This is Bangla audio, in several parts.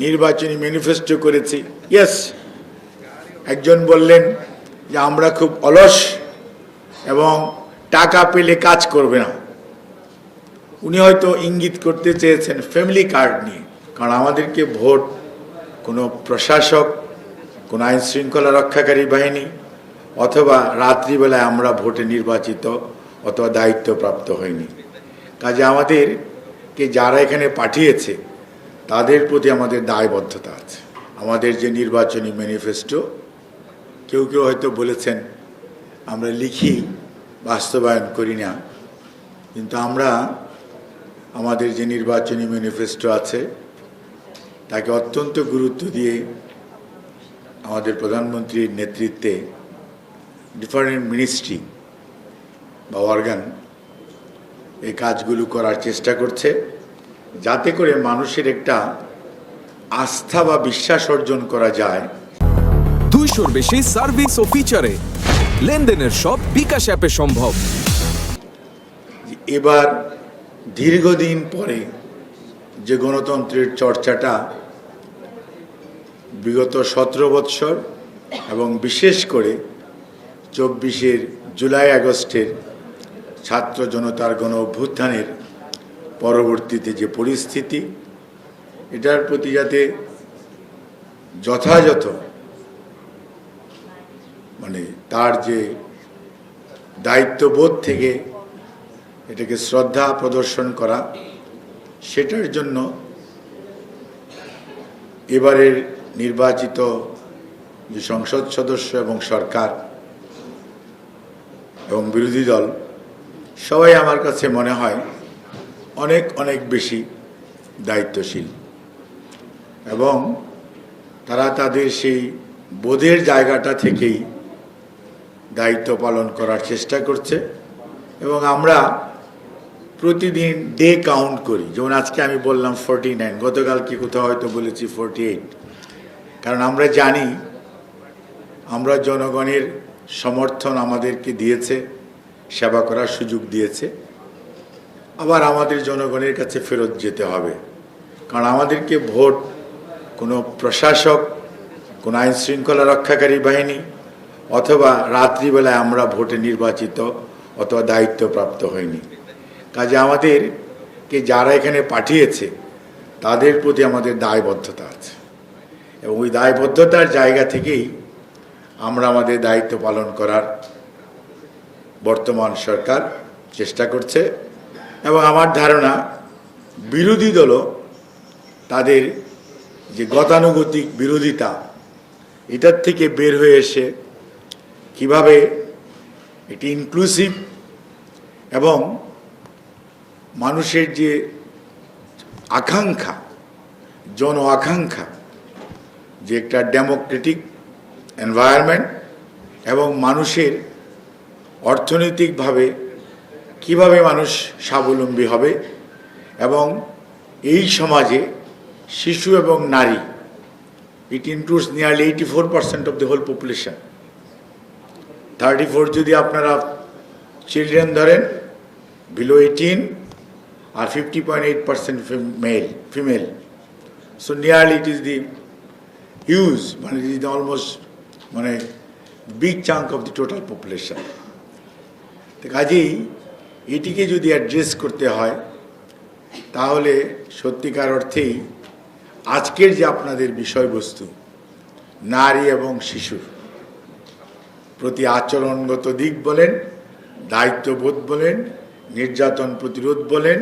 নির্বাচনী ম্যানিফেস্টো করেছি। ইয়েস, একজন বললেন যে আমরা খুব অলস এবং টাকা পেলে কাজ করবে না। উনি হয়তো ইঙ্গিত করতে চেয়েছেন ফ্যামিলি কার্ড নিয়ে, কারণ আমাদেরকে ভোট কোনো প্রশাসক, কোনো আইন শৃঙ্খলা রক্ষাকারী বাহিনী অথবা রাত্রিবেলায় আমরা ভোটে নির্বাচিত অথবা দায়িত্বপ্রাপ্ত হইনি। কাজে আমাদেরকে যারা এখানে পাঠিয়েছে তাদের প্রতি আমাদের দায়বদ্ধতা আছে। আমাদের যে নির্বাচনী ম্যানিফেস্টো, কেউ কেউ হয়তো বলেছেন আমরা লিখি, বাস্তবায়ন করি না, কিন্তু আমরা আমাদের যে নির্বাচনী ম্যানিফেস্টো আছে তাকে অত্যন্ত গুরুত্ব দিয়ে আমাদের প্রধানমন্ত্রীর নেতৃত্বে ডিফারেন্ট মিনিস্ট্রি বা অর্গান এই কাজগুলো করার চেষ্টা করছে, যাতে করে মানুষের একটা আস্থা বা বিশ্বাস অর্জন করা যায়। 200-র বেশি সার্ভিস ও ফিচারে লেনদেনের সব বিকাশ অ্যাপে সম্ভব। এবার দীর্ঘদিন পরে যে গণতন্ত্রের চর্চাটা বিগত 17 বৎসর এবং বিশেষ করে 24 জুলাই আগস্টের ছাত্র জনতার গণ অভ্যুত্থানের পরবর্তীতে যে পরিস্থিতি, এটার প্রতি যাতে যথাযথ তার যে দায়িত্ববোধ থেকে এটাকে শ্রদ্ধা প্রদর্শন করা, সেটার জন্য এবারের নির্বাচিত যে সংসদ সদস্য এবং সরকার এবং বিরোধী দল সবাই আমার কাছে মনে হয় অনেক অনেক বেশি দায়িত্বশীল এবং তারা তাদের সেই বোধের জায়গাটা থেকেই দায়িত্ব পালন করার চেষ্টা করছে। এবং আমরা প্রতিদিন ডে কাউন্ট করি, যেমন আজকে আমি বললাম 49, গতকাল কি কোথাও হয়তো বলেছি 48, কারণ আমরা জানি আমরা জনগণের সমর্থন আমাদেরকে দিয়েছে, সেবা করার সুযোগ দিয়েছে, আবার আমাদের জনগণের কাছে ফেরত যেতে হবে, কারণ আমাদেরকে ভোট কোনো প্রশাসক, কোনো আইন শৃঙ্খলা রক্ষাকারী বাহিনী অথবা রাত্রিবেলায় আমরা ভোটে নির্বাচিত অথবা দায়িত্বপ্রাপ্ত হইনি। কাজে আমাদেরকে যারা এখানে পাঠিয়েছে তাদের প্রতি আমাদের দায়বদ্ধতা আছে এবং ওই দায়বদ্ধতার জায়গা থেকেই আমরা আমাদের দায়িত্ব পালন করার বর্তমান সরকার চেষ্টা করছে। এবং আমার ধারণা বিরোধী দলও তাদের যে গতানুগতিক বিরোধিতা, এটার থেকে বের হয়ে এসে কিভাবে এটি ইনক্লুসিভ এবং মানুষের যে আকাঙ্ক্ষা, জন আকাঙ্ক্ষা, যে একটা ডেমোক্রেটিক এনভায়রনমেন্ট এবং মানুষের অর্থনৈতিকভাবে কিভাবে মানুষ স্বাবলম্বী হবে এবং এই সমাজে শিশু এবং নারী, it includes nearly 84% of the whole population. 34 যদি আপনারা চিলড্রেন ধরেন বিলো 18 আর 50.8% female, so nearly it is the huge, it is the almost big chunk of the total population. তো কাজেই এটিকে যদি অ্যাড্রেস করতে হয় তাহলে সত্যিকার অর্থেই আজকের যে আপনাদের বিষয়বস্তু, নারী এবং শিশুর প্রতি আচরণগত দিক বলেন, দায়িত্ববোধ বলেন, নির্যাতন প্রতিরোধ বলেন,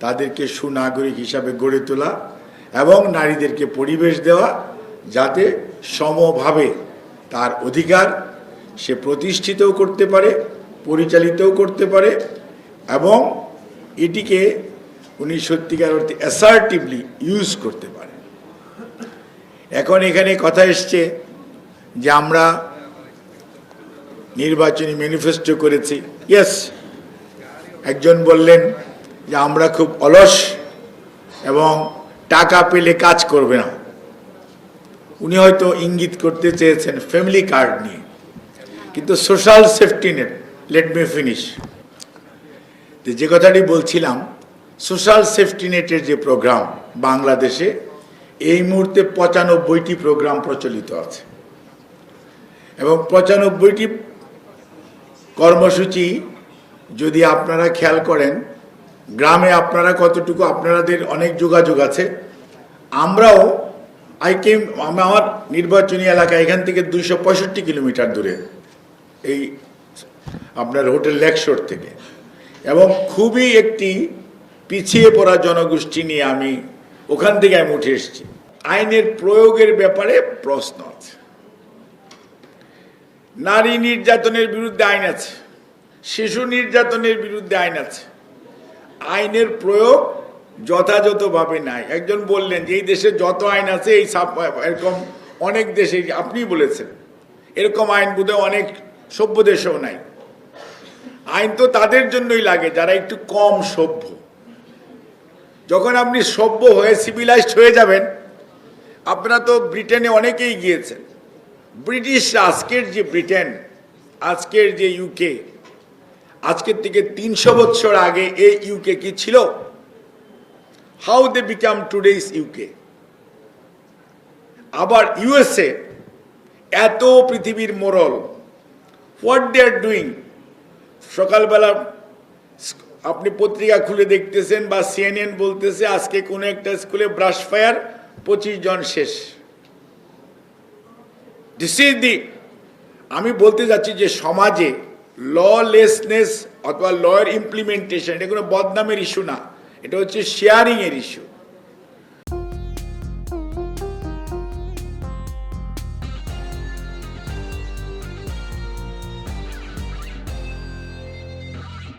তাদেরকে সুনাগরিক হিসাবে গড়ে তোলা এবং নারীদেরকে পরিবেশ দেওয়া যাতে সমভাবে তার অধিকার সে প্রতিষ্ঠিতও করতে পারে, পরিচালিতও করতে পারে এবং এটিকে উনি সত্যিকার অর্থে অ্যাসার্টিভলি ইউজ করতে পারে। এখন এখানে কথা এসছে যে আমরা নির্বাচনী ম্যানিফেস্টো করেছি। ইয়েস, একজন বললেন যে আমরা খুব অলস এবং টাকা পেলে কাজ করবে না। উনি হয়তো ইঙ্গিত করতে চেয়েছেন ফ্যামিলি কার্ড নিয়ে, কিন্তু social safety net, let me finish. যে কথাটি বলছিলাম, সোশ্যাল সেফটি নেটের যে প্রোগ্রাম বাংলাদেশে, এই মুহূর্তে 95টি প্রোগ্রাম প্রচলিত আছে এবং 95টি কর্মসূচি যদি আপনারা খেয়াল করেন, গ্রামে আপনারা কতটুকু, আপনাদের অনেক যোগাযোগ আছে। আমরাও আমার নির্বাচনী এলাকা এখান থেকে 265 কিলোমিটার দূরে, এই আপনার হোটেল লেকশোর থেকে, এবং খুবই একটি পিছিয়ে পড়া জনগোষ্ঠী নিয়ে আমি ওখান থেকে আমি উঠে এসেছি। আইনের প্রয়োগের ব্যাপারে প্রশ্ন আছে। নারী নির্যাতনের বিরুদ্ধে আইন আছে, শিশু নির্যাতনের বিরুদ্ধে আইন আছে, আইনের প্রয়োগ যথাযথভাবে নাই। একজন বললেন যে এই দেশে যত আইন আছে এই এরকম অনেক দেশে, আপনি বলেছেন এরকম আইন বোধহয় অনেক সভ্য দেশেও নাই। আইন তো তাদের জন্যই লাগে যারা একটু কম সভ্য। যখন আপনি সভ্য হয়ে সিভিলাইজড হয়ে যাবেন, আপনারা তো ব্রিটেনে অনেকেই গিয়েছেন, ব্রিটিশরা, আজকের যে ব্রিটেন, আজকের যে ইউকে, আজকের থেকে 300 বছর আগে এই ইউকে কি ছিল? How they became today's UK. আবার ইউএসএ এত পৃথিবীর মোড়ল, হোয়াট দে আর ডুইং। সকালবেলা আপনি পত্রিকা খুলে দেখতেছেন বা সিএনএন বলতেছে আজকে কোনো একটা স্কুলে ব্রাশ ফায়ার, 25 জন শেষ। দিস ইজ দি, আমি বলতে যাচ্ছি যে সমাজে ললেসনেস অথবা লয়ের ইমপ্লিমেন্টেশন, এটা কোনো বদনামের ইস্যু না, এটা হচ্ছে শেয়ারিং এর ইস্যু।